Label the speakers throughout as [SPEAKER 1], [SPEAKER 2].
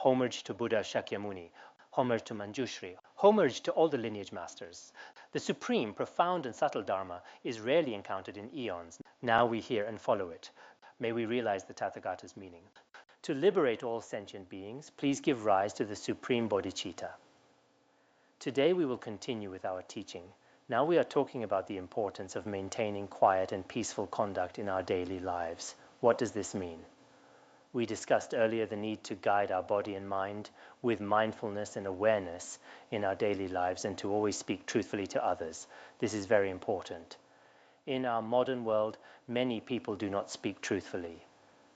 [SPEAKER 1] homage to Buddha Shakyamuni, homage to Manjushri, homage to all the lineage masters. The supreme, profound, and subtle Dharma is rarely encountered in eons. Now we hear and follow it. May we realize the Tathagata's meaning. To liberate all sentient beings, please give rise to the supreme bodhicitta. Today we will continue with our teaching. Now we are talking about the importance of maintaining quiet and peaceful conduct in our daily lives. What does this mean? We discussed earlier the need to guide our body and mind with mindfulness and awareness in our daily lives and to always speak truthfully to others. This is very important. In our modern world, many people do not speak truthfully.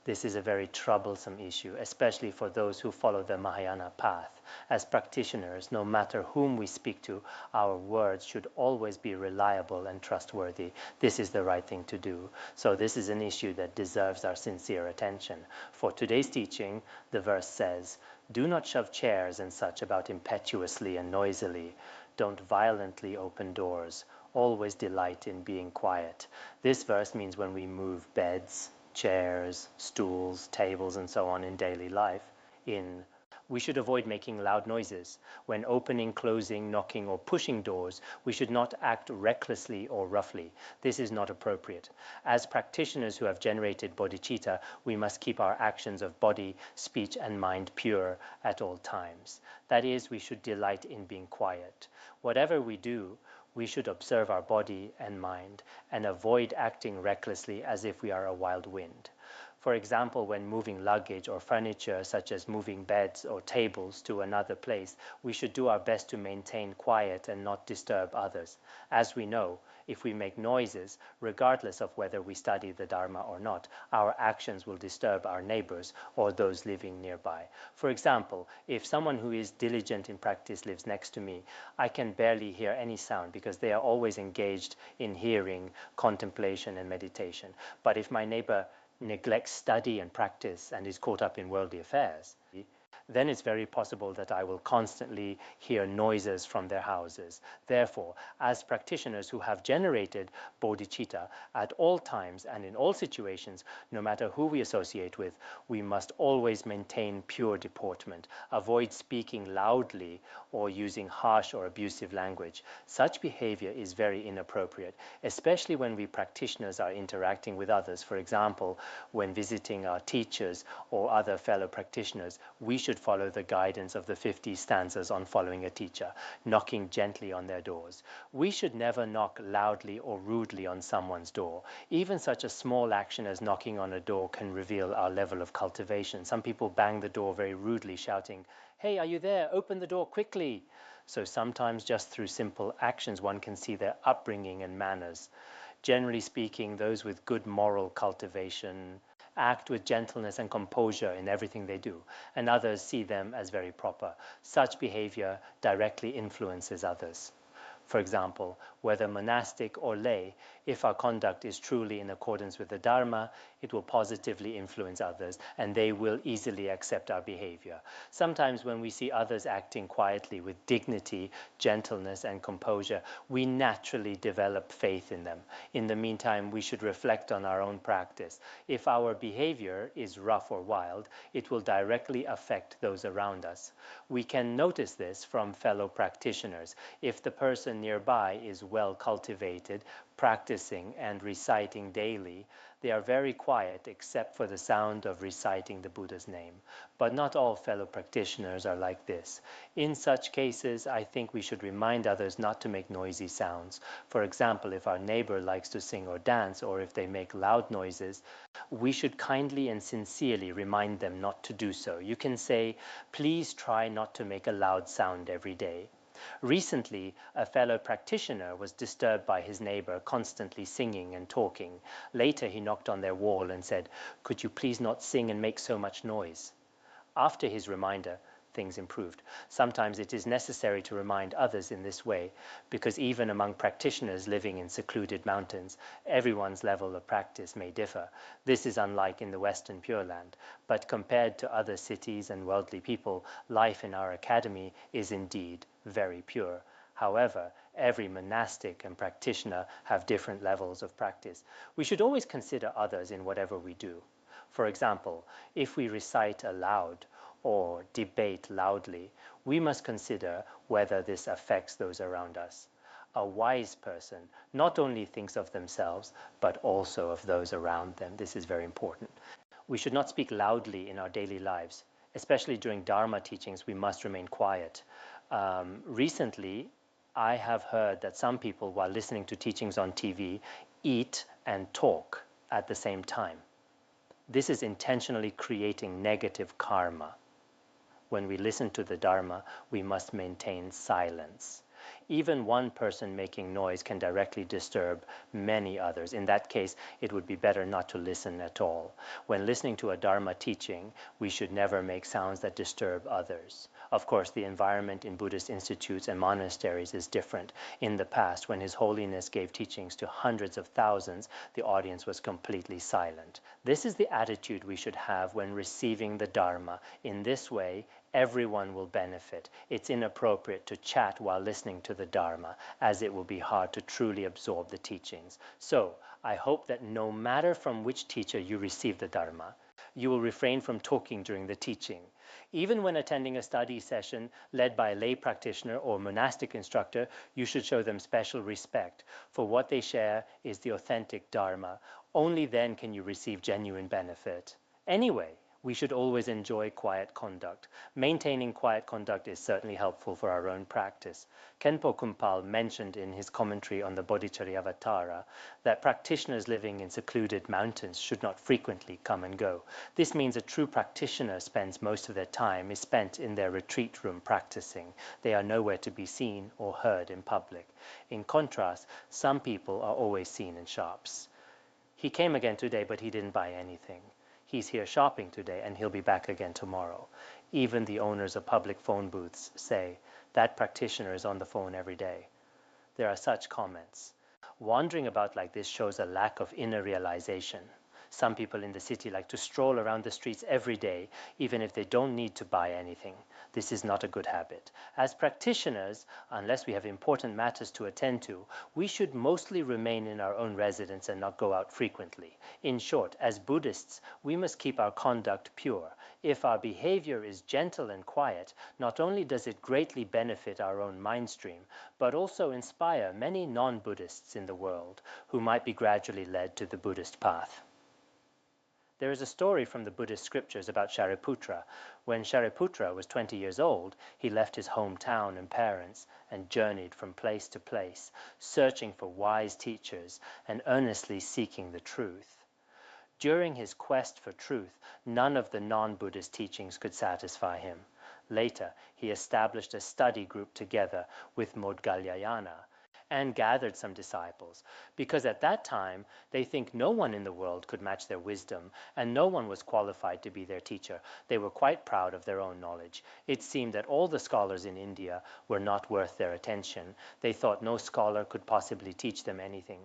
[SPEAKER 1] This is a very troublesome issue, especially for those who follow the Mahayana path. As practitioners, no matter whom we speak to, our words should always be reliable and trustworthy. This is the right thing to do. So this is an issue that deserves our sincere attention. For today's teaching, the verse says, "Do not shove chairs and such about impetuously and noisily. Don't violently open doors. Always delight in being quiet." This verse means when we move beds, chairs, stools, tables, and so on in daily life, we should avoid making loud noises. When opening, closing, knocking, or pushing doors, we should not act recklessly or roughly. This is not appropriate. As practitioners who have generated bodhicitta, we must keep our actions of body, speech, and mind pure at all times. That is, we should delight in being quiet. Whatever we do, we should observe our body and mind and avoid acting recklessly as if we are a wild wind. For example, when moving luggage or furniture, such as moving beds or tables to another place, we should do our best to maintain quiet and not disturb others. As we know, if we make noises, regardless of whether we study the Dharma or not, our actions will disturb our neighbors or those living nearby. For example, if someone who is diligent in practice lives next to me, I can barely hear any sound because they are always engaged in hearing, contemplation, and meditation. But if my neighbor neglects study and practice and is caught up in worldly affairs, then it's very possible that I will constantly hear noises from their houses. Therefore, as practitioners who have generated bodhicitta at all times and in all situations, no matter who we associate with, we must always maintain pure deportment, avoid speaking loudly or using harsh or abusive language. Such behavior is very inappropriate, especially when we practitioners are interacting with others. For example, when visiting our teachers or other fellow practitioners, we should follow the guidance of the 50 stanzas on following a teacher, knocking gently on their doors. We should never knock loudly or rudely on someone's door. Even such a small action as knocking on a door can reveal our level of cultivation. Some people bang the door very rudely, shouting, "Hey, are you there? Open the door quickly." So sometimes just through simple actions one can see their upbringing and manners. Generally speaking, those with good moral cultivation act with gentleness and composure in everything they do, and others see them as very proper. Such behavior directly influences others. For example, whether monastic or lay, if our conduct is truly in accordance with the Dharma, it will positively influence others, and they will easily accept our behavior. Sometimes when we see others acting quietly with dignity, gentleness, and composure, we naturally develop faith in them. In the meantime, we should reflect on our own practice. If our behavior is rough or wild, it will directly affect those around us. We can notice this from fellow practitioners. If the person nearby is well cultivated, practicing and reciting daily, they are very quiet except for the sound of reciting the Buddha's name. But not all fellow practitioners are like this. In such cases, I think we should remind others not to make noisy sounds. For example, if our neighbor likes to sing or dance, or if they make loud noises, we should kindly and sincerely remind them not to do so. You can say, "Please try not to make a loud sound every day." Recently, a fellow practitioner was disturbed by his neighbor constantly singing and talking. Later, he knocked on their wall and said, "Could you please not sing and make so much noise?" After his reminder, things improved. Sometimes it is necessary to remind others in this way, because even among practitioners living in secluded mountains, everyone's level of practice may differ. This is unlike in the Western Pure Land, but compared to other cities and worldly people, life in our academy is indeed very pure. However, every monastic and practitioner have different levels of practice. We should always consider others in whatever we do. For example, if we recite aloud or debate loudly, we must consider whether this affects those around us. A wise person not only thinks of themselves, but also of those around them. This is very important. We should not speak loudly in our daily lives. Especially during Dharma teachings, we must remain quiet. Recently, I have heard that some people, while listening to teachings on TV, eat and talk at the same time. This is intentionally creating negative karma. When we listen to the Dharma, we must maintain silence. Even one person making noise can directly disturb many others. In that case, it would be better not to listen at all. When listening to a Dharma teaching, we should never make sounds that disturb others. Of course, the environment in Buddhist institutes and monasteries is different. In the past, when His Holiness gave teachings to hundreds of thousands, the audience was completely silent. This is the attitude we should have when receiving the Dharma. In this way, everyone will benefit. It's inappropriate to chat while listening to the Dharma, as it will be hard to truly absorb the teachings. So, I hope that no matter from which teacher you receive the Dharma, you will refrain from talking during the teaching. Even when attending a study session led by a lay practitioner or monastic instructor, you should show them special respect, for what they share is the authentic Dharma. Only then can you receive genuine benefit. Anyway, we should always enjoy quiet conduct. Maintaining quiet conduct is certainly helpful for our own practice. Khenpo Kumpal mentioned in his commentary on the Bodhicharyavatara that practitioners living in secluded mountains should not frequently come and go. This means a true practitioner spends most of their time is spent in their retreat room practicing. They are nowhere to be seen or heard in public. In contrast, some people are always seen in shops. He came again today, but he didn't buy anything. He's here shopping today, and he'll be back again tomorrow. Even the owners of public phone booths say, that practitioner is on the phone every day. There are such comments. Wandering about like this shows a lack of inner realization. Some people in the city like to stroll around the streets every day, even if they don't need to buy anything. This is not a good habit. As practitioners, unless we have important matters to attend to, we should mostly remain in our own residence and not go out frequently. In short, as Buddhists, we must keep our conduct pure. If our behavior is gentle and quiet, not only does it greatly benefit our own mind stream, but also inspire many non-Buddhists in the world who might be gradually led to the Buddhist path. There is a story from the Buddhist scriptures about Shariputra. When Shariputra was 20 years old, he left his hometown and parents and journeyed from place to place, searching for wise teachers and earnestly seeking the truth. During his quest for truth, none of the non-Buddhist teachings could satisfy him. Later, he established a study group together with Modgalyayana and gathered some disciples, because at that time they think no one in the world could match their wisdom, and no one was qualified to be their teacher. They were quite proud of their own knowledge. It seemed that all the scholars in India were not worth their attention. They thought no scholar could possibly teach them anything.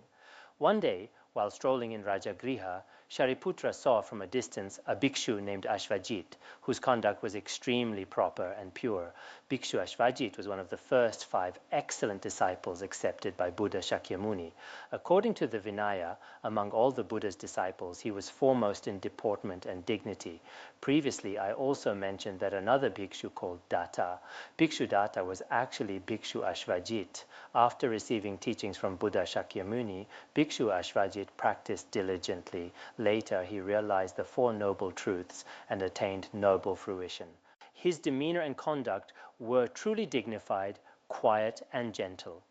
[SPEAKER 1] One day, while strolling in Rajagriha, Shariputra saw from a distance a bhikshu named Ashvajit, whose conduct was extremely proper and pure. Bhikshu Ashvajit was one of the first 5 excellent disciples accepted by Buddha Shakyamuni. According to the Vinaya, among all the Buddha's disciples, he was foremost in deportment and dignity. Previously, I also mentioned that another bhikshu called Datta. Bhikshu Datta was actually Bhikshu Ashvajit. After receiving teachings from Buddha Shakyamuni, Bhikshu Ashvajit practiced diligently. Later, he realized the 4 noble truths and attained noble fruition. His demeanor and conduct were truly dignified, quiet, and gentle.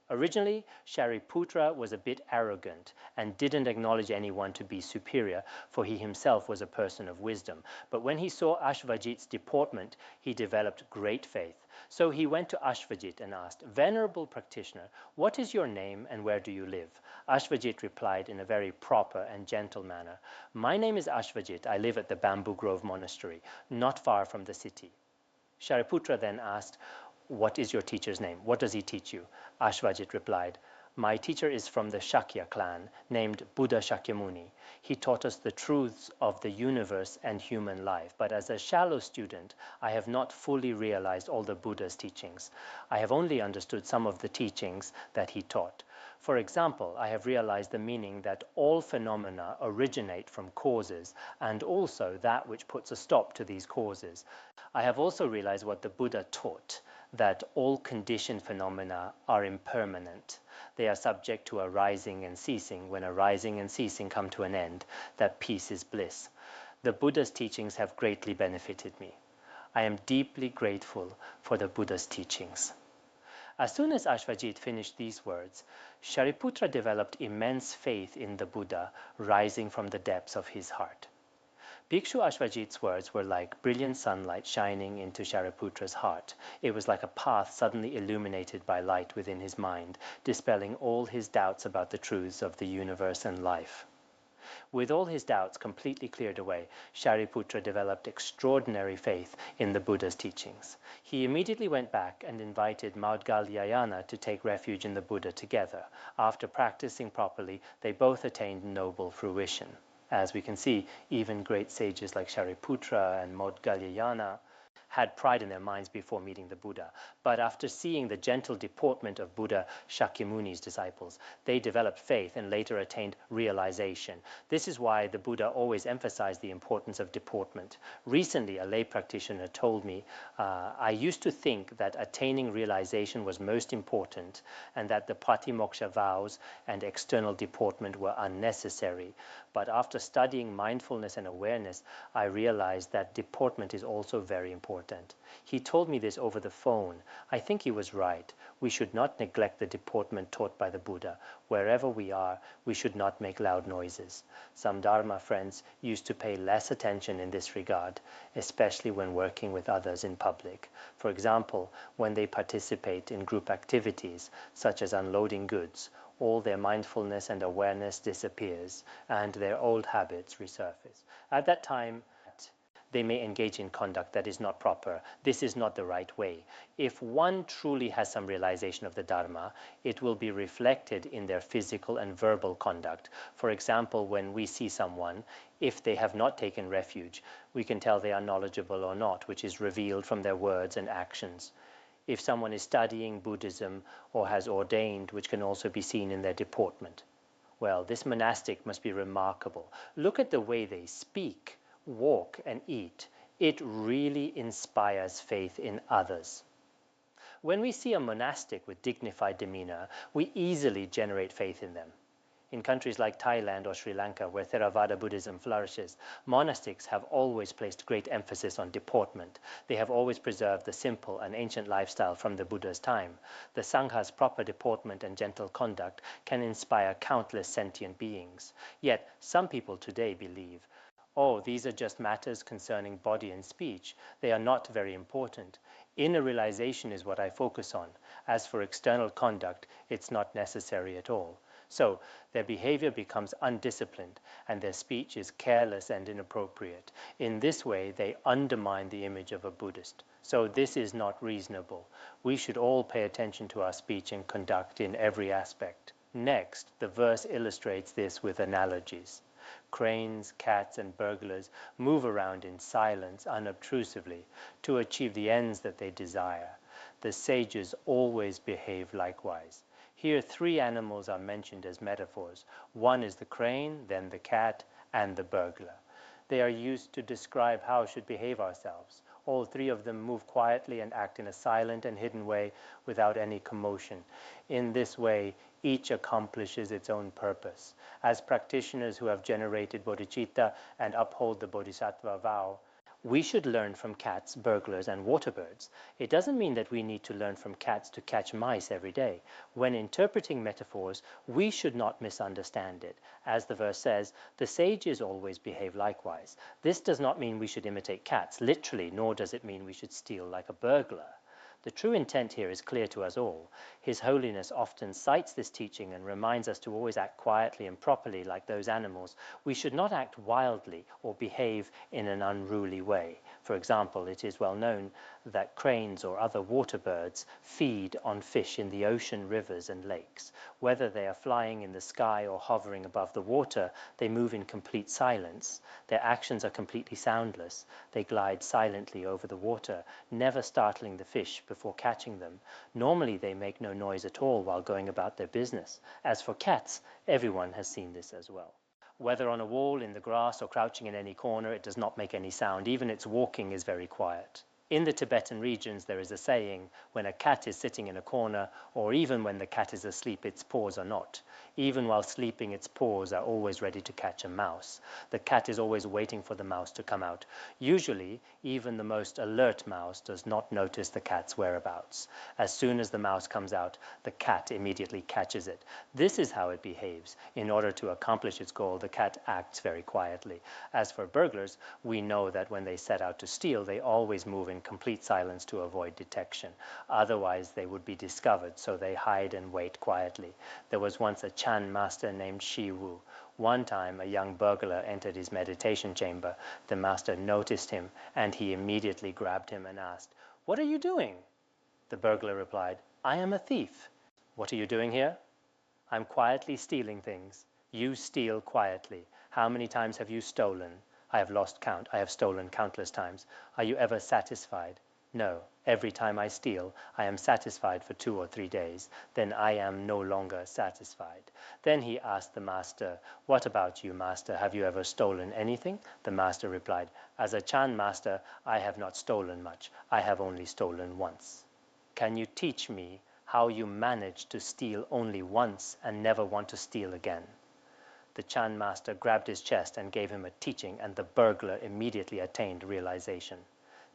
[SPEAKER 1] Originally, Shariputra was a bit arrogant and didn't acknowledge anyone to be superior, for he himself was a person of wisdom. But when he saw Ashvajit's deportment, he developed great faith. So he went to Ashvajit and asked, "Venerable practitioner, what is your name and where do you live?" Ashvajit replied in a very proper and gentle manner, "My name is Ashvajit. I live at the Bamboo Grove Monastery, not far from the city." Shariputra then asked, "What is your teacher's name? What does he teach you?" Ashvajit replied, "My teacher is from the Shakya clan, named Buddha Shakyamuni. He taught us the truths of the universe and human life, but as a shallow student, I have not fully realized all the Buddha's teachings. I have only understood some of the teachings that he taught. For example, I have realized the meaning that all phenomena originate from causes, and also that which puts a stop to these causes. I have also realized what the Buddha taught, that all conditioned phenomena are impermanent. They are subject to arising and ceasing. When arising and ceasing come to an end, that peace is bliss. The Buddha's teachings have greatly benefited me. I am deeply grateful for the Buddha's teachings. As soon as Ashvajit finished these words, Shariputra developed immense faith in the Buddha rising from the depths of his heart. Bhikshu Ashvajit's words were like brilliant sunlight shining into Shariputra's heart. It was like a path suddenly illuminated by light within his mind, dispelling all his doubts about the truths of the universe and life. With all his doubts completely cleared away, Shariputra developed extraordinary faith in the Buddha's teachings. He immediately went back and invited Maudgalyayana to take refuge in the Buddha together. After practicing properly, they both attained noble fruition. As we can see, even great sages like Shariputra and Maudgalyayana had pride in their minds before meeting the Buddha. But after seeing the gentle deportment of Buddha Shakyamuni's disciples, they developed faith and later attained realization. This is why the Buddha always emphasized the importance of deportment. Recently, a lay practitioner told me, I used to think that attaining realization was most important and that the patimoksha vows and external deportment were unnecessary. But after studying mindfulness and awareness, I realized that deportment is also very important. He told me this over the phone. I think he was right. We should not neglect the deportment taught by the Buddha. Wherever we are, we should not make loud noises. Some Dharma friends used to pay less attention in this regard, especially when working with others in public. For example, when they participate in group activities, such as unloading goods, all their mindfulness and awareness disappears, and their old habits resurface. At that time, they may engage in conduct that is not proper. This is not the right way. If one truly has some realization of the Dharma, it will be reflected in their physical and verbal conduct. For example, when we see someone, if they have not taken refuge, we can tell they are knowledgeable or not, which is revealed from their words and actions. If someone is studying Buddhism or has ordained, which can also be seen in their deportment. Well, this monastic must be remarkable. Look at the way they speak, walk, and eat. It really inspires faith in others. When we see a monastic with dignified demeanor, we easily generate faith in them. In countries like Thailand or Sri Lanka, where Theravada Buddhism flourishes, monastics have always placed great emphasis on deportment. They have always preserved the simple and ancient lifestyle from the Buddha's time. The Sangha's proper deportment and gentle conduct can inspire countless sentient beings. Yet, some people today believe, oh, these are just matters concerning body and speech. They are not very important. Inner realization is what I focus on. As for external conduct, it's not necessary at all. So, their behavior becomes undisciplined, and their speech is careless and inappropriate. In this way, they undermine the image of a Buddhist. So this is not reasonable. We should all pay attention to our speech and conduct in every aspect. Next, the verse illustrates this with analogies. Cranes, cats, and burglars move around in silence unobtrusively to achieve the ends that they desire. The sages always behave likewise. Here, 3 animals are mentioned as metaphors. One is the crane, then the cat, and the burglar. They are used to describe how we should behave ourselves. All 3 of them move quietly and act in a silent and hidden way without any commotion. In this way, each accomplishes its own purpose. As practitioners who have generated bodhicitta and uphold the Bodhisattva vow, we should learn from cats, burglars, and waterbirds. It doesn't mean that we need to learn from cats to catch mice every day. When interpreting metaphors, we should not misunderstand it. As the verse says, the sages always behave likewise. This does not mean we should imitate cats, literally, nor does it mean we should steal like a burglar. The true intent here is clear to us all. His Holiness often cites this teaching and reminds us to always act quietly and properly like those animals. We should not act wildly or behave in an unruly way. For example, it is well known that cranes or other water birds feed on fish in the ocean, rivers, and lakes. Whether they are flying in the sky or hovering above the water, they move in complete silence. Their actions are completely soundless. They glide silently over the water, never startling the fish before catching them. Normally, they make no noise at all while going about their business. As for cats, everyone has seen this as well. Whether on a wall, in the grass, or crouching in any corner, it does not make any sound. Even its walking is very quiet. In the Tibetan regions, there is a saying, when a cat is sitting in a corner, or even when the cat is asleep, its paws are not. Even while sleeping, its paws are always ready to catch a mouse. The cat is always waiting for the mouse to come out. Usually, even the most alert mouse does not notice the cat's whereabouts. As soon as the mouse comes out, the cat immediately catches it. This is how it behaves. In order to accomplish its goal, the cat acts very quietly. As for burglars, we know that when they set out to steal, they always move in complete silence to avoid detection. Otherwise, they would be discovered, so they hide and wait quietly. There was once a Chan master named Shi Wu. One time, a young burglar entered his meditation chamber. The master noticed him, and he immediately grabbed him and asked, "What are you doing?" The burglar replied, "I am a thief." "What are you doing here?" "I'm quietly stealing things." "You steal quietly. How many times have you stolen?" "I have lost count. I have stolen countless times." "Are you ever satisfied?" "No. Every time I steal, I am satisfied for 2 or 3 days. Then I am no longer satisfied." Then he asked the master, "What about you, master? Have you ever stolen anything?" The master replied, "As a Chan master, I have not stolen much. I have only stolen once." "Can you teach me how you manage to steal only once and never want to steal again?" The Chan master grabbed his chest and gave him a teaching, and the burglar immediately attained realization.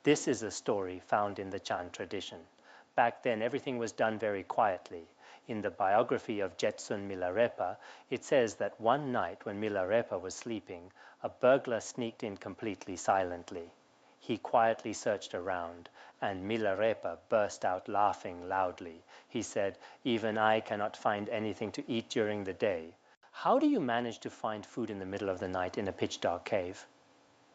[SPEAKER 1] This is a story found in the Chan tradition. Back then, everything was done very quietly. In the biography of Jetsun Milarepa, it says that one night when Milarepa was sleeping, a burglar sneaked in completely silently. He quietly searched around, and Milarepa burst out laughing loudly. He said, "Even I cannot find anything to eat during the day. How do you manage to find food in the middle of the night in a pitch-dark cave?"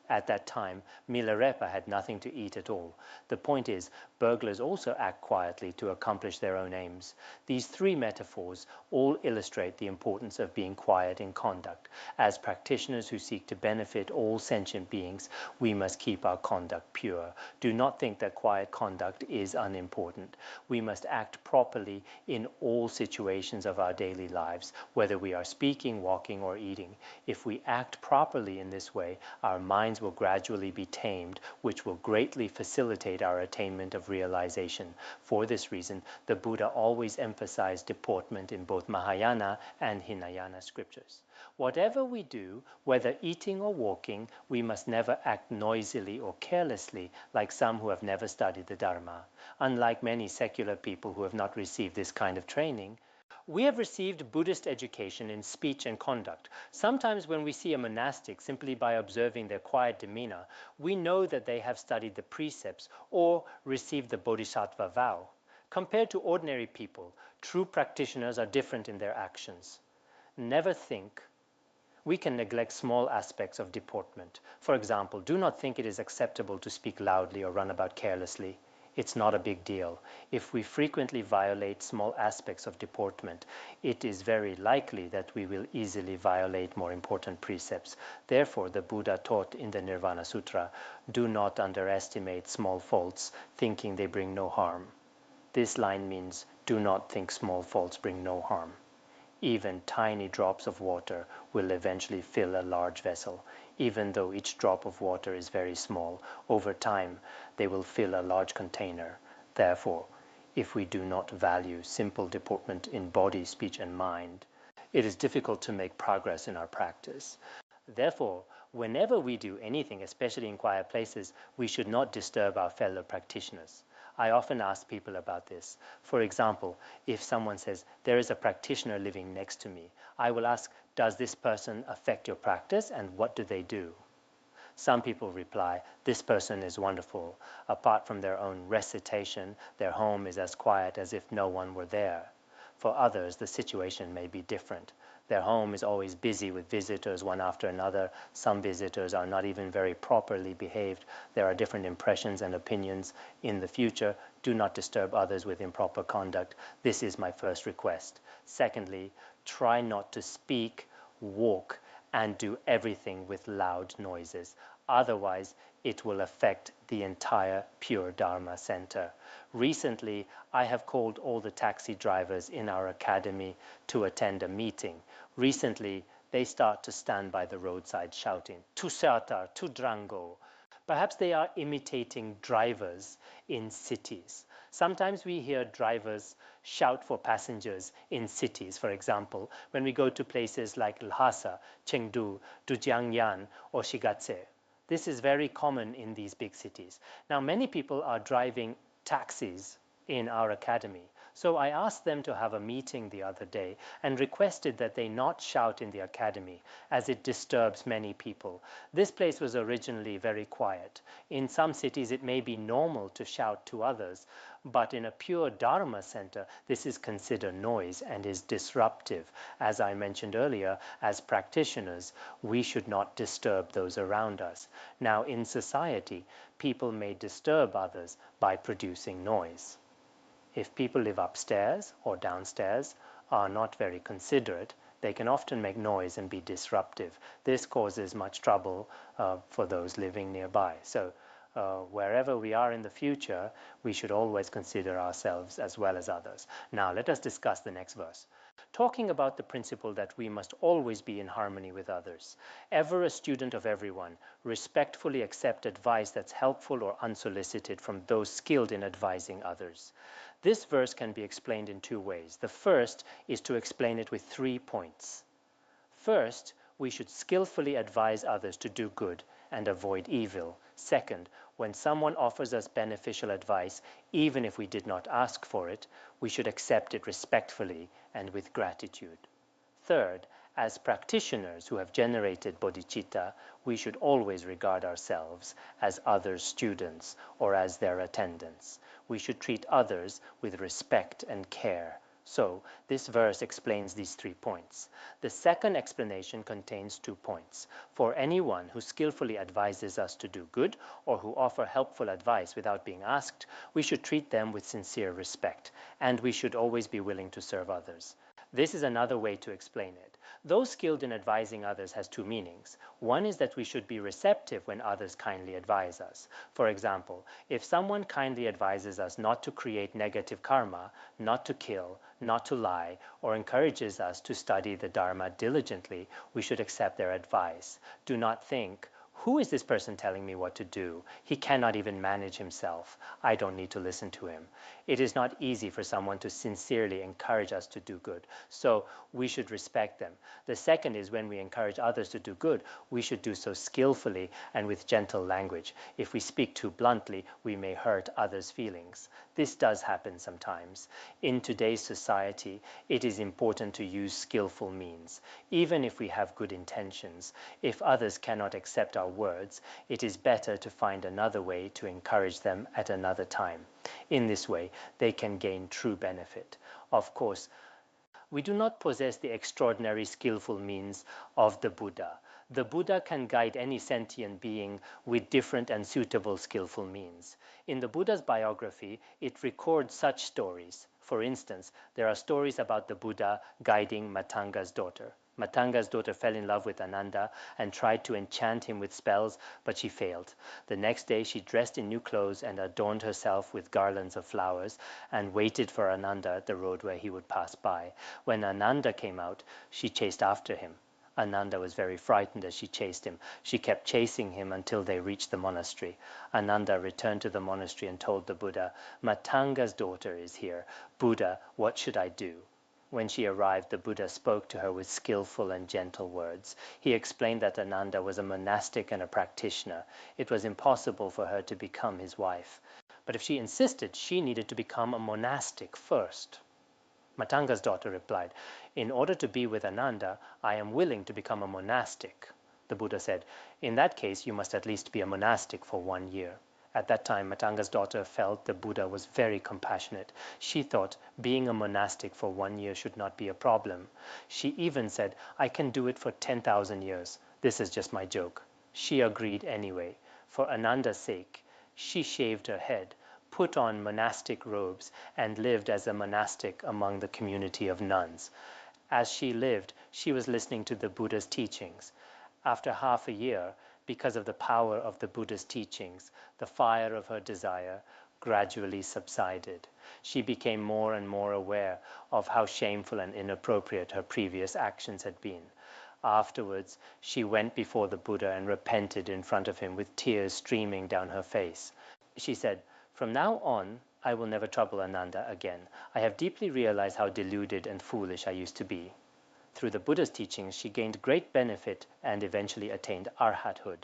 [SPEAKER 1] At that time, Milarepa had nothing to eat at all. The point is, burglars also act quietly to accomplish their own aims. These 3 metaphors all illustrate the importance of being quiet in conduct. As practitioners who seek to benefit all sentient beings, we must keep our conduct pure. Do not think that quiet conduct is unimportant. We must act properly in all situations of our daily lives, whether we are speaking, walking, or eating. If we act properly in this way, our minds will gradually be tamed, which will greatly facilitate our attainment of realization. For this reason, the Buddha always emphasized deportment in both Mahayana and Hinayana scriptures. Whatever we do, whether eating or walking, we must never act noisily or carelessly like some who have never studied the Dharma. Unlike many secular people who have not received this kind of training, we have received Buddhist education in speech and conduct. Sometimes when we see a monastic, simply by observing their quiet demeanor, we know that they have studied the precepts or received the Bodhisattva vow. Compared to ordinary people, true practitioners are different in their actions. Never think we can neglect small aspects of deportment. For example, do not think it is acceptable to speak loudly or run about carelessly. It's not a big deal. If we frequently violate small aspects of deportment, it is very likely that we will easily violate more important precepts. Therefore, the Buddha taught in the Nirvana Sutra, "Do not underestimate small faults, thinking they bring no harm." This line means, do not think small faults bring no harm. Even tiny drops of water will eventually fill a large vessel. Even though each drop of water is very small, over time they will fill a large container. Therefore, if we do not value simple deportment in body, speech, and mind, it is difficult to make progress in our practice. Therefore, whenever we do anything, especially in quiet places, we should not disturb our fellow practitioners. I often ask people about this. For example, if someone says, "There is a practitioner living next to me," I will ask, "Does this person affect your practice, and what do they do?" Some people reply, "This person is wonderful. Apart from their own recitation, their home is as quiet as if no one were there." For others, the situation may be different. Their home is always busy with visitors, one after another. Some visitors are not even very properly behaved. There are different impressions and opinions. In the future, do not disturb others with improper conduct. This is my first request. Secondly, try not to speak, walk, and do everything with loud noises. Otherwise, it will affect the entire Pure Dharma Center. Recently, I have called all the taxi drivers in our academy to attend a meeting. Recently, they start to stand by the roadside shouting, "Tu Satar, Tu Drango." Perhaps they are imitating drivers in cities. Sometimes we hear drivers shout for passengers in cities. For example, when we go to places like Lhasa, Chengdu, Dujiangyan, or Shigatse. This is very common in these big cities. Now, many people are driving taxis in our academy. So I asked them to have a meeting the other day and requested that they not shout in the academy, as it disturbs many people. This place was originally very quiet. In some cities, it may be normal to shout to others, but in a pure Dharma center, this is considered noise and is disruptive. As I mentioned earlier, as practitioners, we should not disturb those around us. Now, in society, people may disturb others by producing noise. If people live upstairs or downstairs, are not very considerate, they can often make noise and be disruptive. This causes much trouble for those living nearby. So wherever we are in the future, we should always consider ourselves as well as others. Now let us discuss the next verse. Talking about the principle that we must always be in harmony with others. Ever a student of everyone, respectfully accept advice that's helpful or unsolicited from those skilled in advising others. This verse can be explained in two ways. The first is to explain it with 3 points. First, we should skillfully advise others to do good and avoid evil. Second, when someone offers us beneficial advice, even if we did not ask for it, we should accept it respectfully and with gratitude. Third, as practitioners who have generated bodhicitta, we should always regard ourselves as others' students or as their attendants. We should treat others with respect and care. So, this verse explains these 3 points. The second explanation contains 2 points. For anyone who skillfully advises us to do good or who offer helpful advice without being asked, we should treat them with sincere respect, and we should always be willing to serve others. This is another way to explain it. Those skilled in advising others has 2 meanings. One is that we should be receptive when others kindly advise us. For example, if someone kindly advises us not to create negative karma, not to kill, not to lie, or encourages us to study the Dharma diligently, we should accept their advice. Do not think, "Who is this person telling me what to do? He cannot even manage himself. I don't need to listen to him." It is not easy for someone to sincerely encourage us to do good, so we should respect them. The second is when we encourage others to do good, we should do so skillfully and with gentle language. If we speak too bluntly, we may hurt others' feelings. This does happen sometimes. In today's society, it is important to use skillful means. Even if we have good intentions, if others cannot accept our words, it is better to find another way to encourage them at another time. In this way, they can gain true benefit. Of course, we do not possess the extraordinary skillful means of the Buddha. The Buddha can guide any sentient being with different and suitable skillful means. In the Buddha's biography, it records such stories. For instance, there are stories about the Buddha guiding Matanga's daughter. Matanga's daughter fell in love with Ananda and tried to enchant him with spells, but she failed. The next day she dressed in new clothes and adorned herself with garlands of flowers and waited for Ananda at the road where he would pass by. When Ananda came out, she chased after him. Ananda was very frightened as she chased him. She kept chasing him until they reached the monastery. Ananda returned to the monastery and told the Buddha, "Matanga's daughter is here. Buddha, what should I do?" When she arrived, the Buddha spoke to her with skillful and gentle words. He explained that Ananda was a monastic and a practitioner. It was impossible for her to become his wife. But if she insisted, she needed to become a monastic first. Matanga's daughter replied, "In order to be with Ananda, I am willing to become a monastic." The Buddha said, "In that case, you must at least be a monastic for 1 year." At that time, Matanga's daughter felt the Buddha was very compassionate. She thought being a monastic for 1 year should not be a problem. She even said, "I can do it for 10,000 years. This is just my joke." She agreed anyway. For Ananda's sake, she shaved her head, put on monastic robes, and lived as a monastic among the community of nuns. As she lived, she was listening to the Buddha's teachings. After half a year, because of the power of the Buddha's teachings, the fire of her desire gradually subsided. She became more and more aware of how shameful and inappropriate her previous actions had been. Afterwards, she went before the Buddha and repented in front of him with tears streaming down her face. She said, "From now on, I will never trouble Ananda again. I have deeply realized how deluded and foolish I used to be." Through the Buddha's teachings, she gained great benefit and eventually attained arhathood.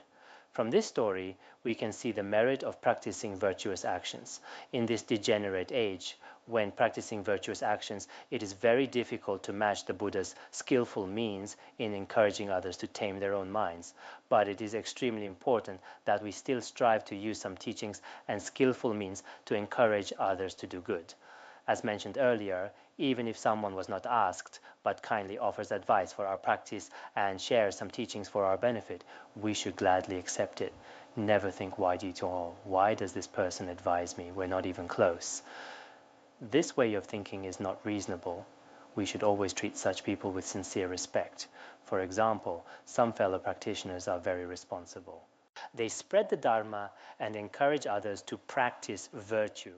[SPEAKER 1] From this story, we can see the merit of practicing virtuous actions. In this degenerate age, when practicing virtuous actions, it is very difficult to match the Buddha's skillful means in encouraging others to tame their own minds. But it is extremely important that we still strive to use some teachings and skillful means to encourage others to do good. As mentioned earlier, even if someone was not asked but kindly offers advice for our practice and shares some teachings for our benefit, we should gladly accept it. Never think, why does this person advise me? We're not even close. This way of thinking is not reasonable. We should always treat such people with sincere respect. For example, some fellow practitioners are very responsible. They spread the Dharma and encourage others to practice virtue.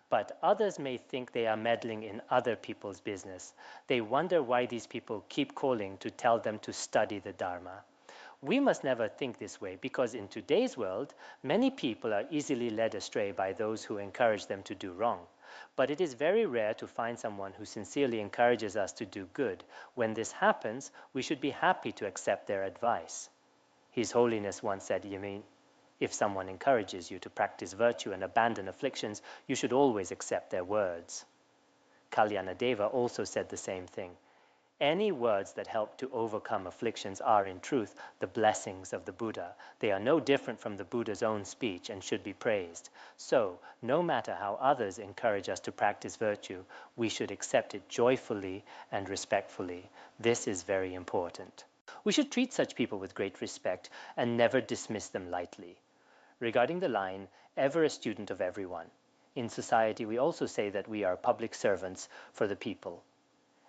[SPEAKER 1] But others may think they are meddling in other people's business. They wonder why these people keep calling to tell them to study the Dharma. We must never think this way, because in today's world, many people are easily led astray by those who encourage them to do wrong. But it is very rare to find someone who sincerely encourages us to do good. When this happens, we should be happy to accept their advice. His Holiness once said, "You mean, if someone encourages you to practice virtue and abandon afflictions, you should always accept their words." Kalyanadeva also said the same thing. Any words that help to overcome afflictions are, in truth, the blessings of the Buddha. They are no different from the Buddha's own speech and should be praised. So, no matter how others encourage us to practice virtue, we should accept it joyfully and respectfully. This is very important. We should treat such people with great respect and never dismiss them lightly. Regarding the line, "ever a student of everyone," in society we also say that we are public servants for the people.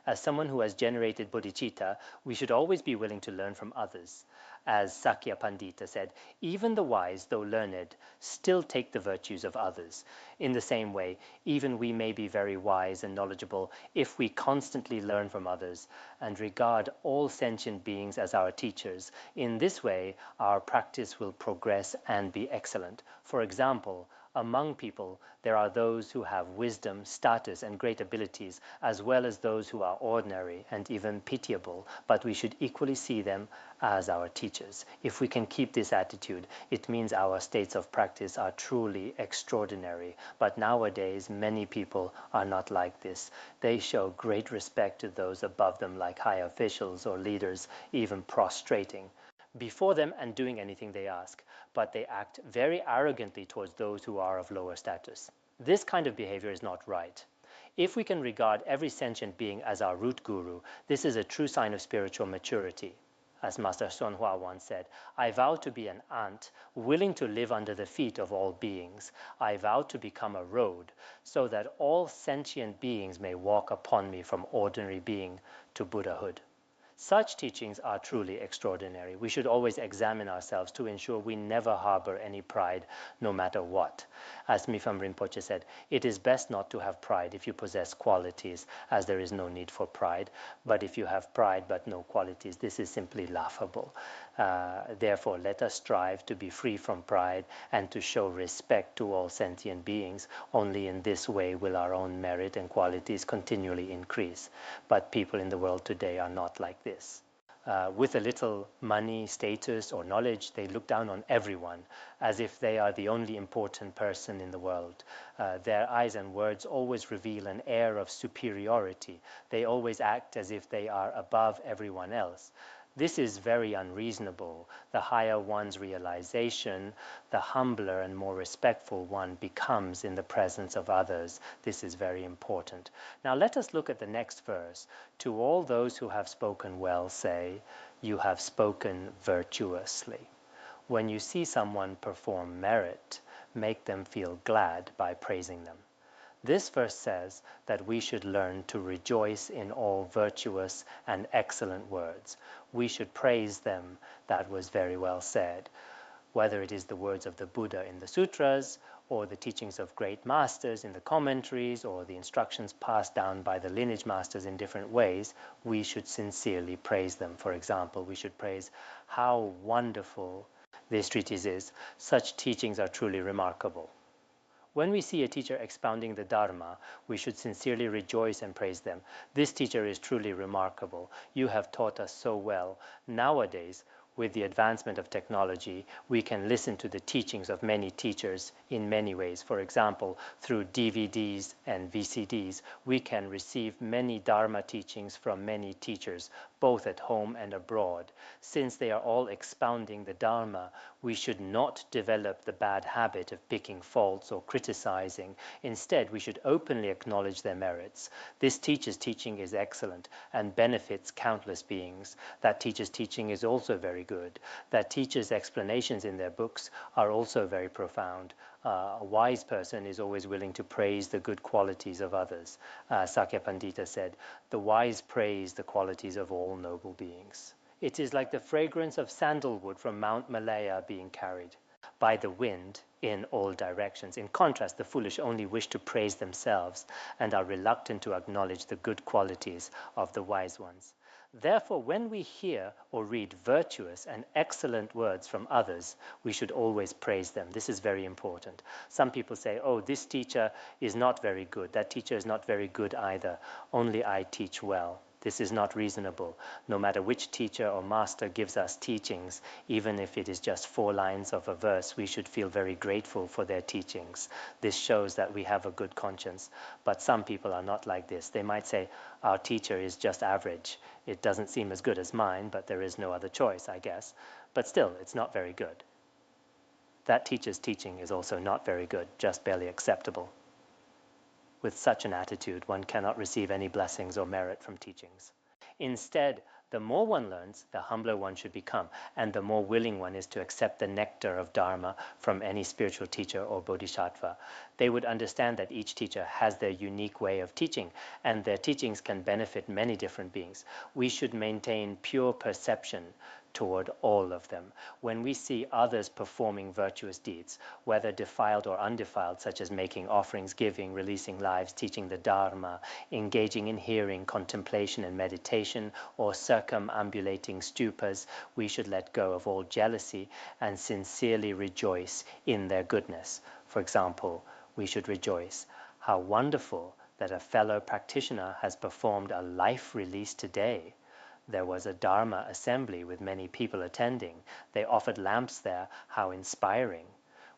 [SPEAKER 1] As someone who has generated bodhicitta, we should always be willing to learn from others. As Sakya Pandita said, "Even the wise, though learned, still take the virtues of others." In the same way, even we may be very wise and knowledgeable if we constantly learn from others and regard all sentient beings as our teachers. In this way, our practice will progress and be excellent. For example, among people, there are those who have wisdom, status, and great abilities, as well as those who are ordinary and even pitiable, but we should equally see them as our teachers. If we can keep this attitude, it means our states of practice are truly extraordinary. But nowadays, many people are not like this. They show great respect to those above them, like high officials or leaders, even prostrating before them and doing anything they ask, but they act very arrogantly towards those who are of lower status. This kind of behavior is not right. If we can regard every sentient being as our root guru, this is a true sign of spiritual maturity. As Master Sonhua once said, "I vow to be an ant, willing to live under the feet of all beings. I vow to become a road, so that all sentient beings may walk upon me from ordinary being to Buddhahood." Such teachings are truly extraordinary. We should always examine ourselves to ensure we never harbor any pride, no matter what. As Mifam Rinpoche said, "It is best not to have pride if you possess qualities, as there is no need for pride. But if you have pride but no qualities, this is simply laughable." Therefore, let us strive to be free from pride and to show respect to all sentient beings. Only in this way will our own merit and qualities continually increase. But people in the world today are not like this. With a little money, status, or knowledge, they look down on everyone as if they are the only important person in the world. Their eyes and words always reveal an air of superiority. They always act as if they are above everyone else. This is very unreasonable. The higher one's realization, the humbler and more respectful one becomes in the presence of others. This is very important. Now let us look at the next verse. To all those who have spoken well, say, you have spoken virtuously. When you see someone perform merit, make them feel glad by praising them. This verse says that we should learn to rejoice in all virtuous and excellent words. We should praise them. That was very well said. Whether it is the words of the Buddha in the sutras, or the teachings of great masters in the commentaries, or the instructions passed down by the lineage masters in different ways, we should sincerely praise them. For example, we should praise how wonderful this treatise is. Such teachings are truly remarkable. When we see a teacher expounding the Dharma, we should sincerely rejoice and praise them. This teacher is truly remarkable. You have taught us so well. Nowadays, with the advancement of technology, we can listen to the teachings of many teachers in many ways. For example, through DVDs and VCDs, we can receive many Dharma teachings from many teachers, both at home and abroad. Since they are all expounding the Dharma, we should not develop the bad habit of picking faults or criticizing. Instead, we should openly acknowledge their merits. This teacher's teaching is excellent and benefits countless beings. That teacher's teaching is also very good. That teacher's explanations in their books are also very profound. A wise person is always willing to praise the good qualities of others. Sakya Pandita said, "The wise praise the qualities of all noble beings." It is like the fragrance of sandalwood from Mount Malaya being carried by the wind in all directions. In contrast, the foolish only wish to praise themselves and are reluctant to acknowledge the good qualities of the wise ones. Therefore, when we hear or read virtuous and excellent words from others, we should always praise them. This is very important. Some people say, oh, this teacher is not very good. That teacher is not very good either. Only I teach well. This is not reasonable. No matter which teacher or master gives us teachings, even if it is just 4 lines of a verse, we should feel very grateful for their teachings. This shows that we have a good conscience. But some people are not like this. They might say, our teacher is just average. It doesn't seem as good as mine, but there is no other choice, I guess. But still, it's not very good. That teacher's teaching is also not very good, just barely acceptable. With such an attitude, one cannot receive any blessings or merit from teachings. Instead, the more one learns, the humbler one should become, and the more willing one is to accept the nectar of Dharma from any spiritual teacher or Bodhisattva. They would understand that each teacher has their unique way of teaching, and their teachings can benefit many different beings. We should maintain pure perception toward all of them. When we see others performing virtuous deeds, whether defiled or undefiled, such as making offerings, giving, releasing lives, teaching the Dharma, engaging in hearing, contemplation and meditation, or circumambulating stupas, we should let go of all jealousy and sincerely rejoice in their goodness. For example, we should rejoice, how wonderful that a fellow practitioner has performed a life release today. There was a Dharma assembly with many people attending. They offered lamps there. How inspiring.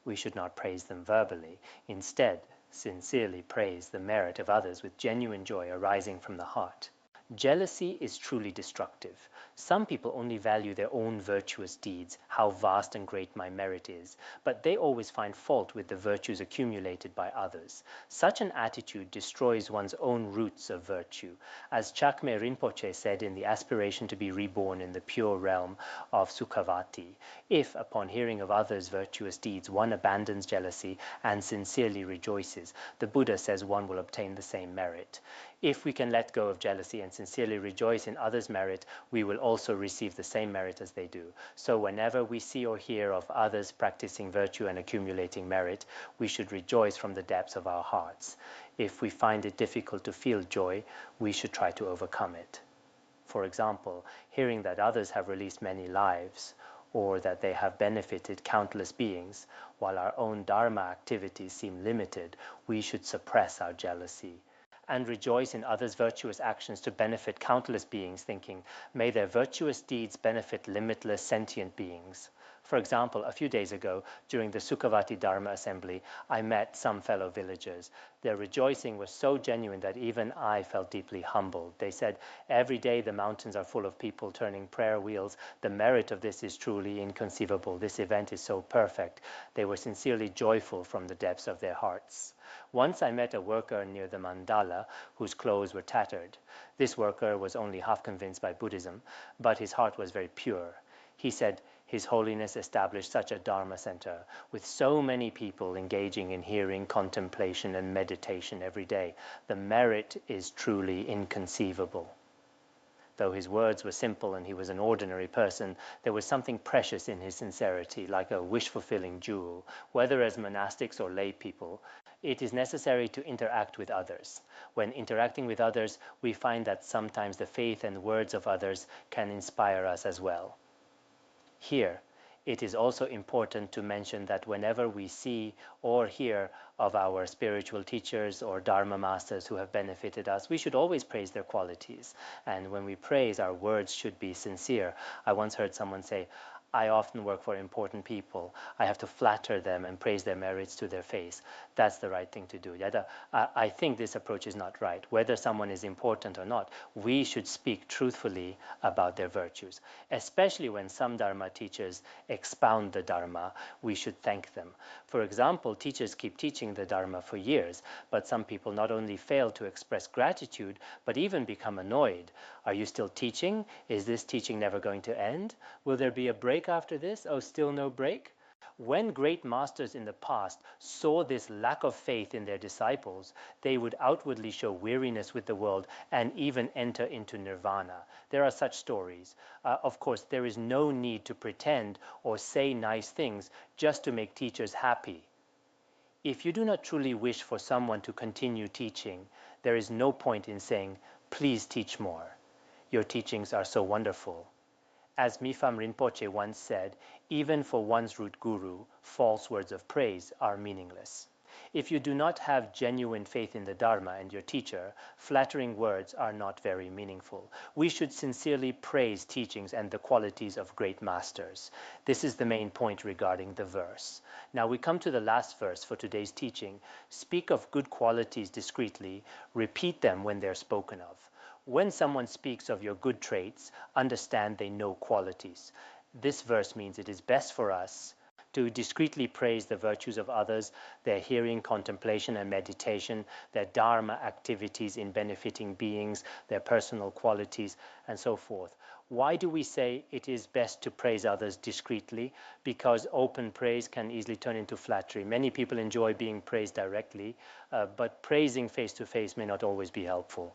[SPEAKER 1] We should not praise them verbally. Instead, sincerely praise the merit of others with genuine joy arising from the heart. Jealousy is truly destructive. Some people only value their own virtuous deeds, how vast and great my merit is, but they always find fault with the virtues accumulated by others. Such an attitude destroys one's own roots of virtue. As Chakme Rinpoche said in the aspiration to be reborn in the pure realm of Sukhavati, if, upon hearing of others' virtuous deeds, one abandons jealousy and sincerely rejoices, the Buddha says one will obtain the same merit. If we can let go of jealousy and sincerely rejoice in others' merit, we will also receive the same merit as they do. So whenever we see or hear of others practicing virtue and accumulating merit, we should rejoice from the depths of our hearts. If we find it difficult to feel joy, we should try to overcome it. For example, hearing that others have released many lives, or that they have benefited countless beings, while our own Dharma activities seem limited, we should suppress our jealousy and rejoice in others' virtuous actions to benefit countless beings, thinking, may their virtuous deeds benefit limitless sentient beings. For example, a few days ago, during the Sukhavati Dharma assembly, I met some fellow villagers. Their rejoicing was so genuine that even I felt deeply humbled. They said, every day the mountains are full of people turning prayer wheels. The merit of this is truly inconceivable. This event is so perfect. They were sincerely joyful from the depths of their hearts. Once I met a worker near the mandala whose clothes were tattered. This worker was only half convinced by Buddhism, but his heart was very pure. He said, His Holiness established such a Dharma center with so many people engaging in hearing, contemplation, and meditation every day. The merit is truly inconceivable. Though his words were simple and he was an ordinary person, there was something precious in his sincerity, like a wish-fulfilling jewel. Whether as monastics or lay people, it is necessary to interact with others. When interacting with others, we find that sometimes the faith and words of others can inspire us as well. Here, it is also important to mention that whenever we see or hear of our spiritual teachers or Dharma masters who have benefited us, we should always praise their qualities. And when we praise, our words should be sincere. I once heard someone say, I often work for important people. I have to flatter them and praise their merits to their face. That's the right thing to do. I think this approach is not right. Whether someone is important or not, we should speak truthfully about their virtues. Especially when some Dharma teachers expound the Dharma, we should thank them. For example, teachers keep teaching the Dharma for years, but some people not only fail to express gratitude, but even become annoyed. Are you still teaching? Is this teaching never going to end? Will there be a break after this? Oh, still no break? When great masters in the past saw this lack of faith in their disciples, they would outwardly show weariness with the world and even enter into nirvana. There are such stories. Of course, there is no need to pretend or say nice things just to make teachers happy. If you do not truly wish for someone to continue teaching, there is no point in saying, please teach more. Your teachings are so wonderful. As Mifam Rinpoche once said, even for one's root guru, false words of praise are meaningless. If you do not have genuine faith in the Dharma and your teacher, flattering words are not very meaningful. We should sincerely praise teachings and the qualities of great masters. This is the main point regarding the verse. Now we come to the last verse for today's teaching. Speak of good qualities discreetly, repeat them when they're spoken of. When someone speaks of your good traits, understand they know qualities. This verse means it is best for us to discreetly praise the virtues of others, their hearing, contemplation, and meditation, their Dharma activities in benefiting beings, their personal qualities, and so forth. Why do we say it is best to praise others discreetly? Because open praise can easily turn into flattery. Many people enjoy being praised directly, but praising face-to-face may not always be helpful.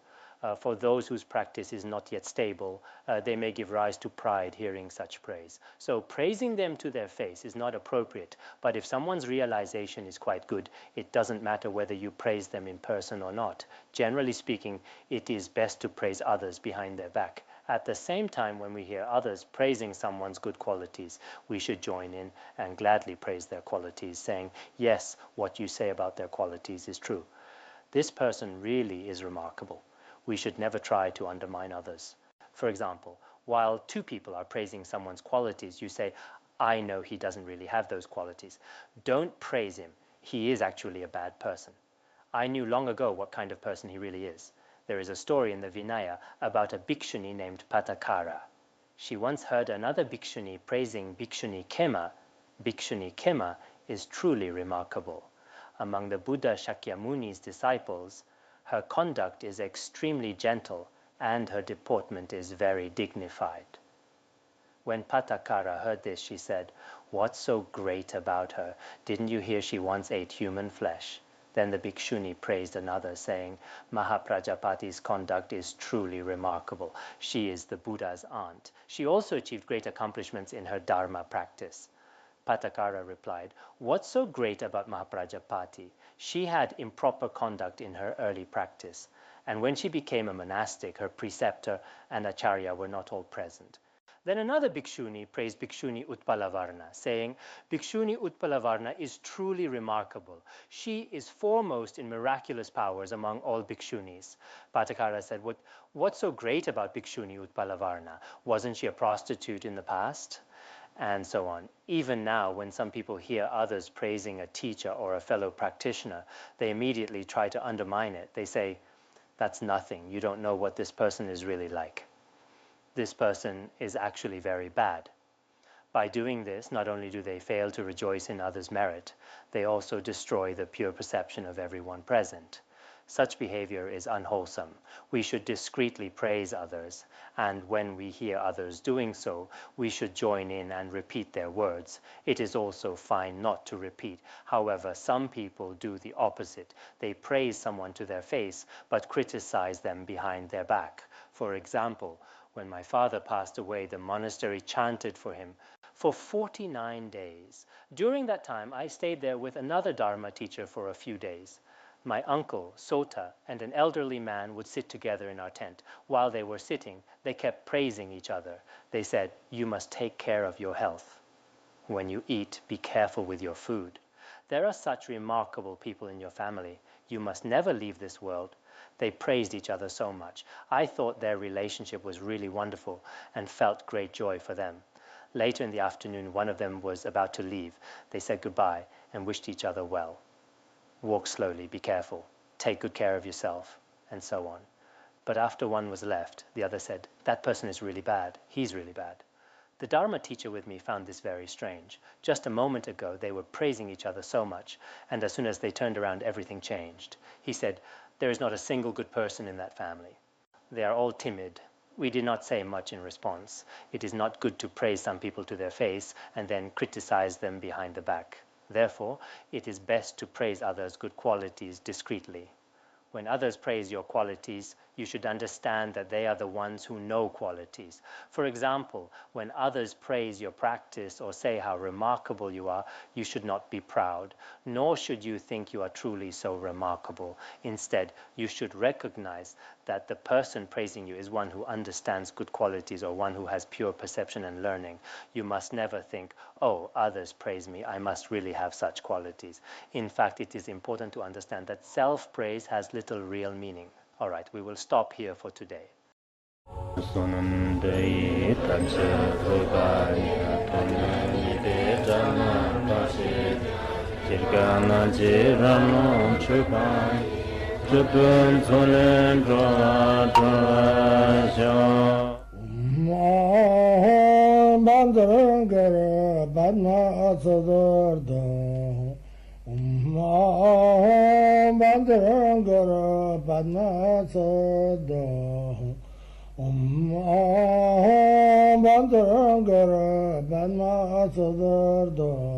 [SPEAKER 1] For those whose practice is not yet stable, they may give rise to pride hearing such praise. So praising them to their face is not appropriate, but if someone's realization is quite good, it doesn't matter whether you praise them in person or not. Generally speaking, it is best to praise others behind their back. At the same time, when we hear others praising someone's good qualities, we should join in and gladly praise their qualities, saying, yes, what you say about their qualities is true. This person really is remarkable. We should never try to undermine others. For example, while two people are praising someone's qualities, you say, I know he doesn't really have those qualities. Don't praise him. He is actually a bad person. I knew long ago what kind of person he really is. There is a story in the Vinaya about a bhikshuni named Patakara. She once heard another bhikshuni praising Bhikshuni Khema. Bhikshuni Khema is truly remarkable. Among the Buddha Shakyamuni's disciples, her conduct is extremely gentle and her deportment is very dignified. When Patakara heard this, she said, what's so great about her? Didn't you hear she once ate human flesh? Then the bhikshuni praised another, saying, Mahaprajapati's conduct is truly remarkable. She is the Buddha's aunt. She also achieved great accomplishments in her Dharma practice. Patakara replied, what's so great about Mahaprajapati? She had improper conduct in her early practice, and when she became a monastic, her preceptor and acharya were not all present. Then another bhikshuni praised Bhikshuni Utpalavarna, saying, Bhikshuni Utpalavarna is truly remarkable. She is foremost in miraculous powers among all bhikshunis. Patakara said, what's so great about Bhikshuni Utpalavarna? Wasn't she a prostitute in the past? and so on. Even now, when some people hear others praising a teacher or a fellow practitioner, they immediately try to undermine it. They say, "That's nothing. You don't know what this person is really like. This person is actually very bad." By doing this, not only do they fail to rejoice in others' merit, they also destroy the pure perception of everyone present. Such behavior is unwholesome. We should discreetly praise others, and when we hear others doing so, we should join in and repeat their words. It is also fine not to repeat. However, some people do the opposite. They praise someone to their face, but criticize them behind their back. For example, when my father passed away, the monastery chanted for him for 49 days. During that time, I stayed there with another Dharma teacher for a few days. My uncle, Sota, and an elderly man would sit together in our tent. While they were sitting, they kept praising each other. They said, "You must take care of your health. When you eat, be careful with your food. There are such remarkable people in your family. You must never leave this world." They praised each other so much. I thought their relationship was really wonderful and felt great joy for them. Later in the afternoon, one of them was about to leave. They said goodbye and wished each other well. "Walk slowly, be careful, take good care of yourself," and so on. But after one was left, the other said, "That person is really bad. He's really bad." The Dharma teacher with me found this very strange. Just a moment ago, they were praising each other so much, and as soon as they turned around, everything changed. He said, "There is not a single good person in that family. They are all timid." We did not say much in response. It is not good to praise some people to their face and then criticize them behind the back. Therefore, it is best to praise others' good qualities discreetly. When others praise your qualities, you should understand that they are the ones who know qualities. For example, when others praise your practice or say how remarkable you are, you should not be proud, nor should you think you are truly so remarkable. Instead, you should recognize that the person praising you is one who understands good qualities or one who has pure perception and learning. You must never think, "Oh, others praise me, I must really have such qualities." In fact, it is important to understand that self-praise has little real meaning. All right, we will stop here for today.
[SPEAKER 2] Bandara